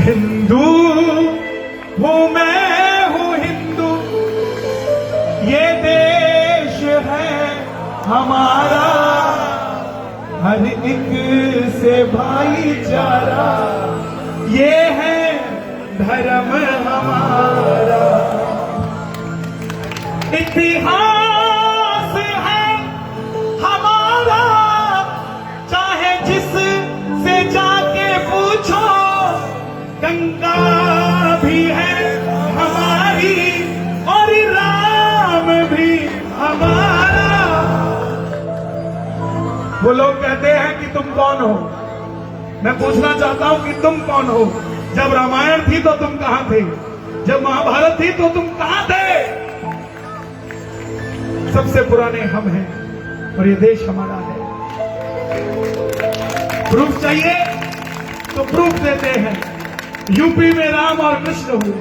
हिंदू हूँ मैं हूँ हिंदू, ये देश है हमारा, हर एक से भाईचारा, ये है धर्म हमारा। इतिहास है हमारा, चाहे जिस से जाके पूछो, गंगा भी है हमारी और राम भी हमारा। वो लोग कहते हैं कि तुम कौन हो, मैं पूछना चाहता हूं कि तुम कौन हो। जब रामायण थी तो तुम कहां थे, जब महाभारत थी तो तुम कहां थे। सबसे पुराने हम हैं और ये देश हमारा है। प्रूफ चाहिए तो प्रूफ देते हैं। यूपी में राम और कृष्ण हुए,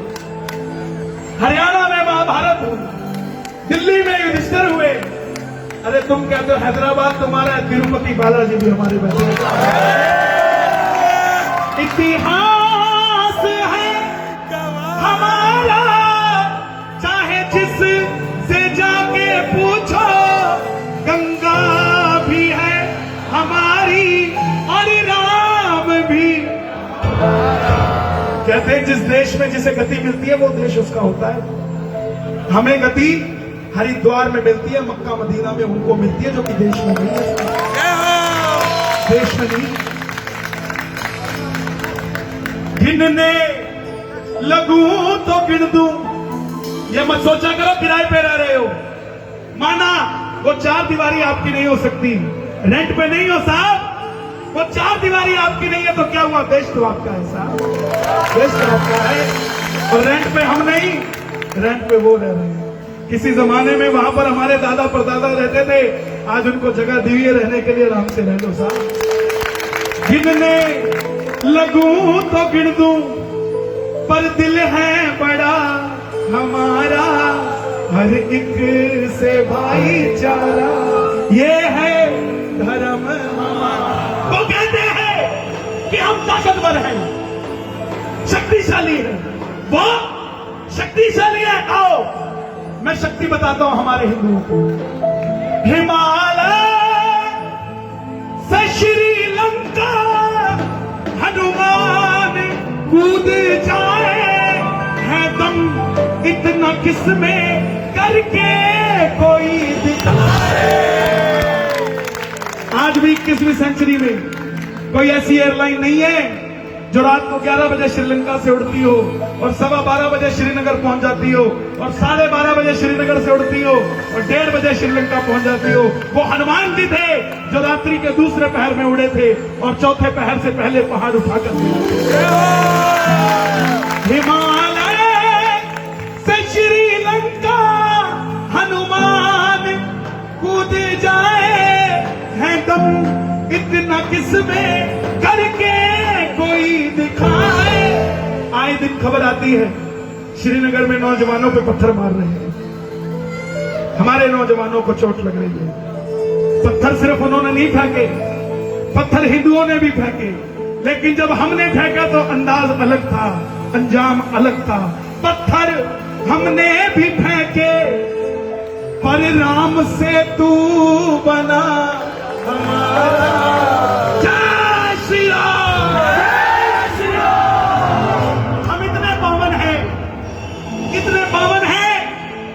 हरियाणा में महाभारत हुई, दिल्ली में युधिष्ठिर हुए। अरे तुम कहते हो हैदराबाद तुम्हारा, तिरुपति बालाजी भी हमारे बैठे। इतिहास है हमारा, चाहे जिस से जाके पूछो, गंगा भी है हमारी और राम भी। कहते हैं जिस देश में जिसे गति मिलती है वो देश उसका होता है। हमें गति हरिद्वार में मिलती है, मक्का मदीना में उनको मिलती है जो कि देश में नहीं है। देश में नहीं। गिनने लगूं तो गिन दूं, ये मत सोचा करो किराए पे रह रहे हो। माना वो चार दीवारी आपकी नहीं हो सकती, रेंट पे नहीं हो साहब, वो चार दीवारी आपकी नहीं है तो क्या हुआ, देश तो आपका है साहब, देश तो आपका है। और रेंट पे हम नहीं, रेंट पे वो रह रहे हैं। किसी जमाने में वहां पर हमारे दादा परदादा रहते थे, आज उनको जगह दी है रहने के लिए, आराम से रह लो साहब। गिनने लगूं तो गिन दूं, पर दिल है बड़ा हमारा, हर एक से भाईचारा, ये है धर्म हमारा। वो कहते हैं कि हम ताकतवर हैं, शक्तिशाली हैं, वो शक्तिशाली है। आओ मैं शक्ति बताता हूं हमारे हिंदुओं को। हिमालय से श्रीलंका हनुमान कूद जाए, है दम इतना किसमें करके कोई दिखाए। आज भी 21वीं सेंचुरी में कोई ऐसी एयरलाइन नहीं है जो रात को 11 बजे श्रीलंका से उड़ती हो और 12:15 बजे श्रीनगर पहुंच जाती हो और 12:30 बजे श्रीनगर से उड़ती हो और 1:30 बजे श्रीलंका पहुंच जाती हो। वो हनुमान जी थे जो रात्रि के दूसरे पहर में उड़े थे और चौथे पहर से पहले पहाड़ उठाकर हिमालय से श्रीलंका हनुमान कूद जाए, है दम इतना किसमें करके कोई दिखाए। आए दिन खबर आती है श्रीनगर में नौजवानों पे पत्थर मार रहे हैं, हमारे नौजवानों को चोट लग रही है। पत्थर सिर्फ उन्होंने नहीं फेंके, पत्थर हिंदुओं ने भी फेंके, लेकिन जब हमने फेंका तो अंदाज अलग था, अंजाम अलग था। पत्थर हमने भी फेंके पर राम से तू बना हमारा। जय श्री राम, जय श्री राम। हम इतने पावन हैं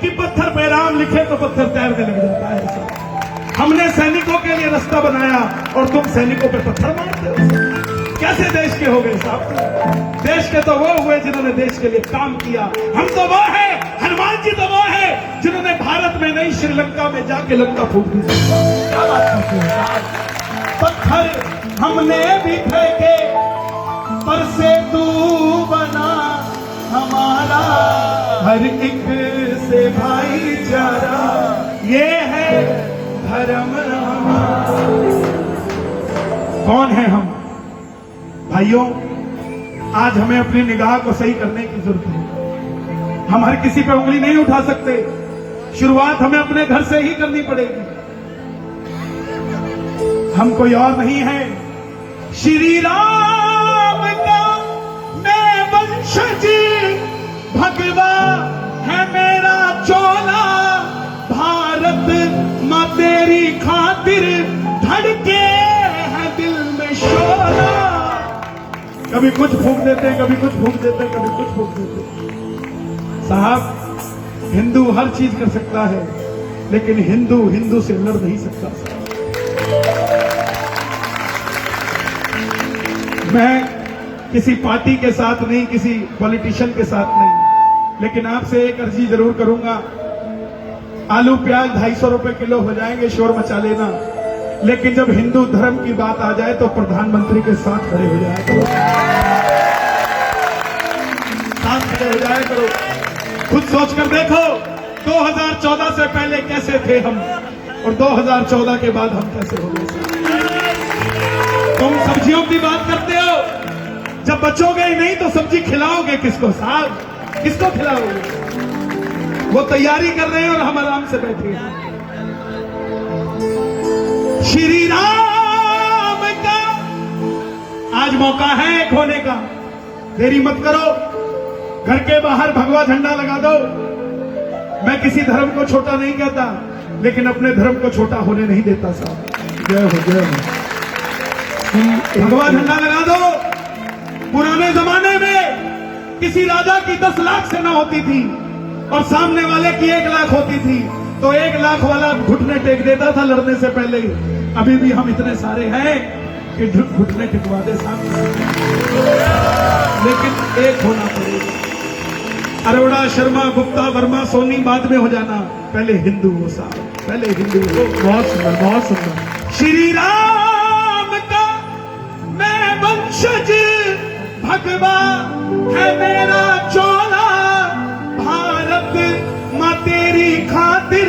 कि पत्थर पे राम लिखे तो पत्थर तैरने लग जाता है। हमने सैनिकों के लिए रास्ता बनाया और तुम सैनिकों पे पत्थर मारते हो। कैसे देश के हो गए साहब? देश के तो वो हुए जिन्होंने देश के लिए काम किया। हम तो वो है, हनुमान जी तो वो है जिन्होंने भारत में नहीं श्रीलंका में जाके लंका फूक दी। क्या बात करते हैं साहब? पत्थर हमने भी फेंके पर से तू बना हमारा, हर एक से भाईचारा, ये है धर्म हमारा। कौन है हम भाइयों? आज हमें अपनी निगाह को सही करने की जरूरत है। हम हर किसी पे उंगली नहीं उठा सकते, शुरुआत हमें अपने घर से ही करनी पड़ेगी। हम कोई और नहीं है, श्री राम का मैं वंशज भगवा है मेरा चोला, भारत माँ तेरी खातिर धड़के है दिल में शोला। कभी कुछ फूंक देते हैं, कभी कुछ फूंक देते हैं, कभी कुछ फूंक देते हैं। साहब, हिंदू हर चीज कर सकता है, लेकिन हिंदू हिंदू से लड़ नहीं सकता साहब। मैं किसी पार्टी के साथ नहीं, किसी पॉलिटिशियन के साथ नहीं, लेकिन आपसे एक अर्जी जरूर करूंगा। आलू प्याज 250 रुपए किलो हो जाएंगे, शोर मचा लेना, लेकिन जब हिंदू धर्म की बात आ जाए तो प्रधानमंत्री के साथ खड़े हो जाया करो, साथ खड़े हो जाया करो। खुद सोचकर देखो 2014 से पहले कैसे थे हम, और 2014 के बाद हम कैसे हो गए। तुम सब्जियों की बात करते हो, जब बचोगे ही नहीं तो सब्जी खिलाओगे किसको साहब, किसको खिलाओगे? वो तैयारी कर रहे हैं और हम आराम से बैठे हैं। श्री राम का आज मौका है एक होने का, देरी मत करो। घर के बाहर भगवा झंडा लगा दो। मैं किसी धर्म को छोटा नहीं कहता, लेकिन अपने धर्म को छोटा होने नहीं देता साहब। जय हो, जय हो। भगवा झंडा लगा दो। पुराने जमाने में किसी राजा की 10 लाख सेना होती थी और सामने वाले की 1 लाख होती थी, तो 1 लाख वाला घुटने टेक देता था लड़ने से पहले। अभी भी हम इतने सारे हैं कि घुटने टिकवा दे सामने, लेकिन एक होना पड़ेगा। अरोड़ा, शर्मा, गुप्ता, वर्मा, सोनी बाद में हो जाना, पहले हिंदू हो साहब, पहले हिंदू हो। बहुत सुंदर, बहुत सुंदर। श्री राम का मैं वंशज भगवा है मेरा चोला, भारत माँ तेरी खातिर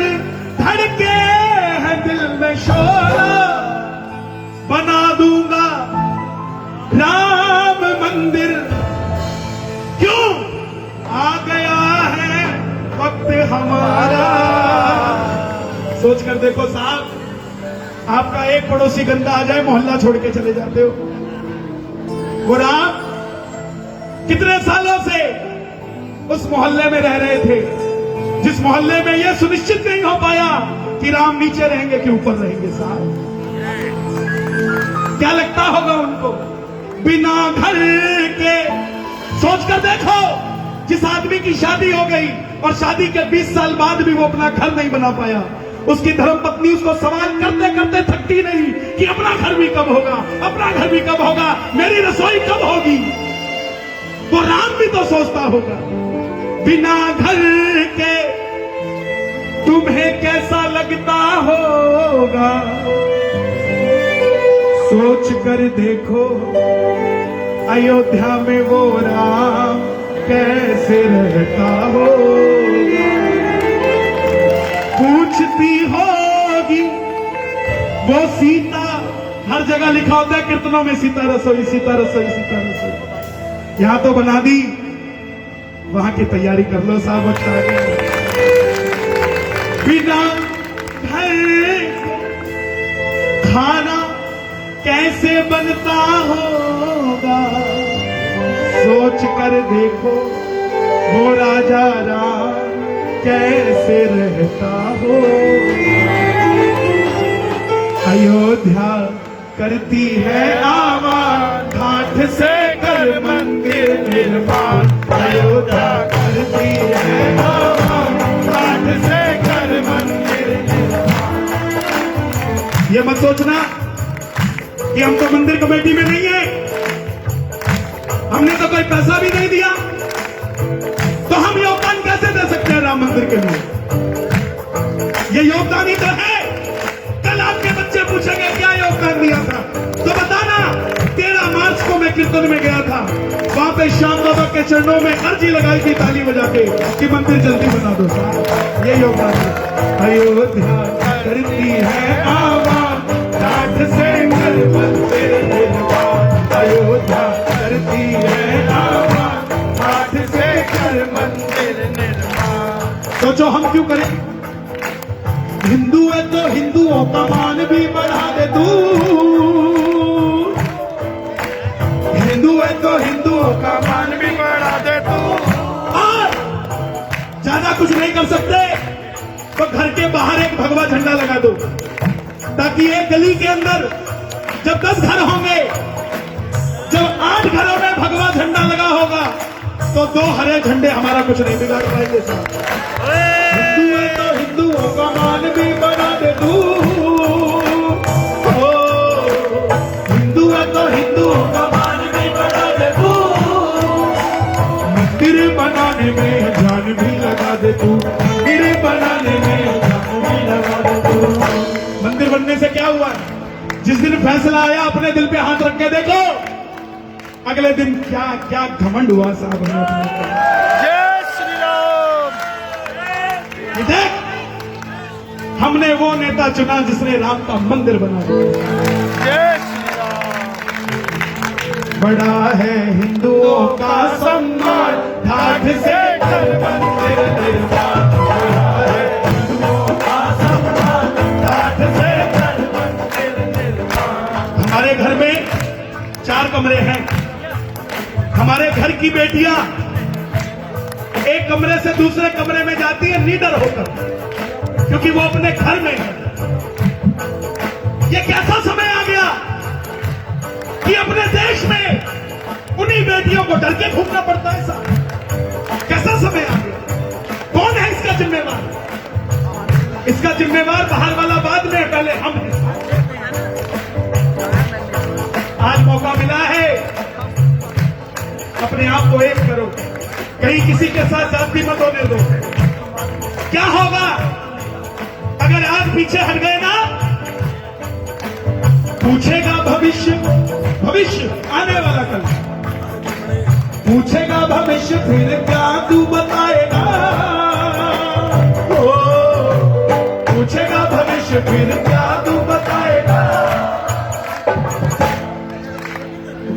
धड़के है दिल में शोला। बना दूंगा राम मंदिर, क्यों आ गया है वक्त हमारा। सोच कर देखो साहब, आपका एक पड़ोसी गंदा आ जाए, मोहल्ला छोड़ के चले जाते हो। वो राम कितने सालों से उस मोहल्ले में रह रहे थे, जिस मोहल्ले में यह सुनिश्चित नहीं हो पाया कि राम नीचे रहेंगे कि ऊपर रहेंगे साहब। क्या लगता होगा उनको बिना घर के। सोचकर देखो, जिस आदमी की शादी हो गई और शादी के 20 साल बाद भी वो अपना घर नहीं बना पाया, उसकी धर्मपत्नी उसको सवाल करते करते थकती नहीं कि अपना घर भी कब होगा, अपना घर भी कब होगा, मेरी रसोई कब होगी। वो राम भी तो सोचता होगा, बिना घर के तुम्हें कैसा लगता होगा। सोच कर देखो अयोध्या में वो राम कैसे रहता होगा। पूछती होगी वो सीता, हर जगह लिखा होता है कीर्तनों में, सीता रसोई, सीता रसोई, सीता रसोई। यहां तो बना दी, वहां की तैयारी कर लो साहब, वक्त आ गया। बिना घर खाना कैसे बनता होगा। सोच कर देखो वो राजा राम कैसे रहता हो। अयोध्या करती है आवाज, ठाठ से कर मंदिर निर्माण। अयोध्या करती है आवाज, ठाठ से कर मंदिर निर्माण। ये मत सोचना कि हम तो मंदिर कमेटी में नहीं है, हमने तो कोई पैसा भी नहीं दिया, तो हम योगदान कैसे दे सकते हैं राम मंदिर के लिए। ये योगदान ही तो है। कल आपके बच्चे पूछेंगे क्या योगदान दिया था, तो बताना। 13 मार्च को मैं कीर्तन में गया था, वहां पे श्याम बाबा के चरणों में अर्जी लगाई थी ताली बजा के कि मंदिर जल्दी बना दो साहब। ये योगदान है। अयोध्या करती है आवाज, ठाठ से कर मंदिर निर्माण। अयोध्या करती है आवाज, ठाठ से कर मंदिर निर्माण। सोचो हम क्यों करें? हिंदू है तो हिंदुओं का मान भी बढ़ा दे तू। हिंदू है तो हिंदुओं का मान भी बढ़ा दे कुछ नहीं कर सकते तो घर के बाहर एक भगवा झंडा लगा दो, ताकि एक गली के अंदर जब 10 घर होंगे, जब 8 घरों में भगवा झंडा लगा होगा तो 2 हरे झंडे हमारा कुछ नहीं बिगाड़ पाएंगे साहब। हिंदू है तो हिंदुओं का मान भी बना दे तू, हिंदू है तो हिंदुओं का मान भी बना दे तू, मंदिर बनाने में जान भी लगा दे तू, मंदिर बनाने में जान भी लगा दे तू। मंदिर बनने से क्या हुआ? जिस दिन फैसला आया अपने दिल पे हाथ रख के देखो, अगले दिन क्या क्या घमंड हुआ साहब। जय श्री राम। देख, हमने वो नेता चुना जिसने राम का मंदिर बना दिया। जय श्री राम। बड़ा है हिंदुओं का सम्मान, ठाठ से कर मंदिर निर्माण, बड़ा है हिंदुओं का सम्मान, ठाठ से कर मंदिर निर्माण। हमारे घर में 4 कमरे हैं। हमारे घर की बेटियां एक कमरे से दूसरे कमरे में जाती है निडर होकर, क्योंकि वो अपने घर में है। ये कैसा समय आ गया कि अपने देश में उन्हीं बेटियों को डर के घूमना पड़ता है साहब। कैसा समय आ गया? कौन है इसका जिम्मेवार? इसका जिम्मेवार बाहर वाला बाद में, पहले हम हैं। आज मौका मिला है, अपने आप को एक करो, कहीं किसी के साथ जाति मत होने दो। क्या होगा अगर आज पीछे हट गए ना? पूछेगा भविष्य, भविष्य आने वाला कल पूछेगा भविष्य, फिर क्या तू बताएगा? ओ, पूछेगा भविष्य, फिर क्या तू बताएगा?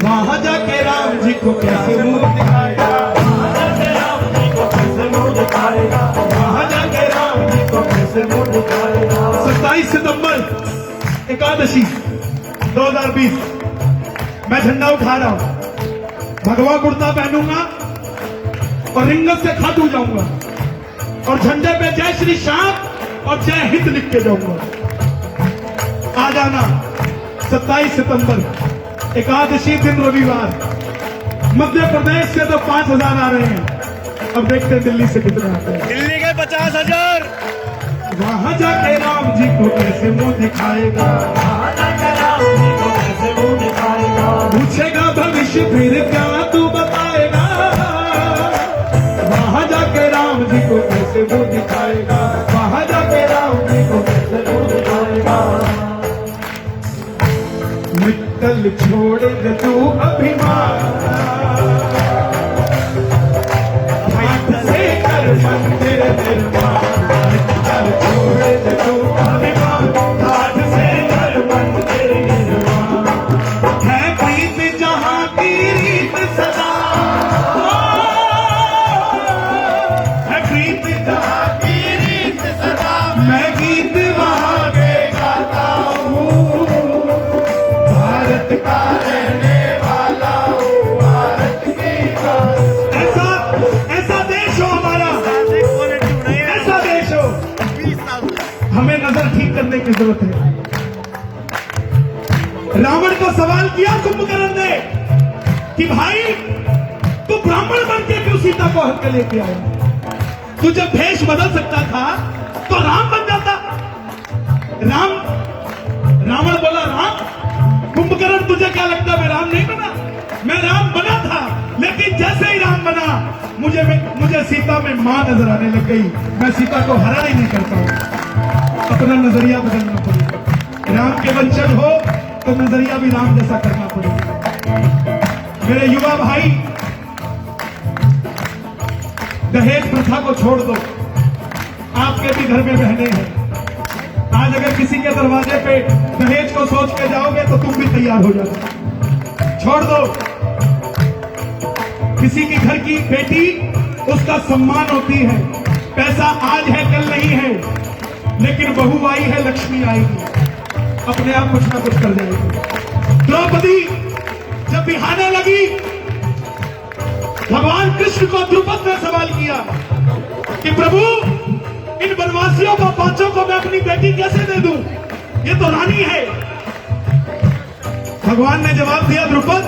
वहां जाके राम जी को कैसे मुंह दिखाएगा? वहां जाके राम जी को कैसे मुंह दिखाएगा? वहां जाके राम जी को कैसे मुंह दिखाएगा? 27 सितंबर एकादशी 2020 मैं झंडा उठा रहा हूं, भगवा कुर्ता पहनूंगा और रिंगत से खाटू जाऊंगा और झंडे पे जय श्री श्याम और जय हिंद लिख के जाऊंगा। आ जाना 27 सितंबर एकादशी दिन रविवार। मध्य प्रदेश से तो 5000 आ रहे हैं, अब देखते हैं दिल्ली से कितने आते हैं। दिल्ली के 50,000। वहां जाके राम जी को कैसे मुंह दिखाएगा? वहां जाके राम जी को कैसे मुंह दिखाएगा? पूछेगा भविष्य, फिर क्या तू बताएगा? वहां जाके राम जी को कैसे मुंह दिखाएगा? वहां जाके राम जी को कैसे मुंह दिखाएगा? मित्तल छोड़ दे तू अभिमान, हाथ से कर मंदिर निर्माण। मित्तल छोड़ दे तू अभिमान, हाथ से कर मंदिर निर्माण। है प्रीत जहां की रीत सदा, है प्रीत जहां की रीत सदा, मैं गीत वहां के गाता हूँ। भारत का रहने वाला हूँ, भारत की ऐसा ऐसा देश हो हमारा, ऐसा देश हो। हमें नजर ठीक करने की जरूरत है। रावण को सवाल किया कुंभकर्ण ने कि भाई तू ब्राह्मण बन के क्यों सीता को हर के लेके आया? तू जब भेष बदल सकता था तो राम बन जाता। रावण बोला राम? कुंभकर्ण तुझे क्या लगता मैं राम नहीं बना? मैं राम बना था, लेकिन जैसे ही राम बना मुझे सीता में मां नजर आने लग गई। मैं सीता को हरा ही नहीं करता हूं। अपना नजरिया बदलना पड़ेगा। राम के वंशज हो तो नजरिया भी राम जैसा करना पड़ेगा। मेरे युवा भाई, दहेज प्रथा को छोड़ दो। आपके भी घर में बहनें हैं। आज अगर किसी के दरवाजे पे दहेज को सोच के जाओगे तो तुम भी तैयार हो जाओ। छोड़ दो। किसी की घर की बेटी, उसका सम्मान होती है। पैसा आज है कल नहीं है, लेकिन बहू आई है, लक्ष्मी आएगी, अपने आप कुछ ना कुछ कर जाएगी। द्रौपदी जब बिहाने लगी, भगवान कृष्ण को द्रुपद ने सवाल किया कि प्रभु इन वनवासियों को 5 को मैं अपनी बेटी कैसे दे दूं, ये तो रानी है। भगवान ने जवाब दिया, द्रुपद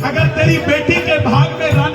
अगर तेरी बेटी के भाग में रानी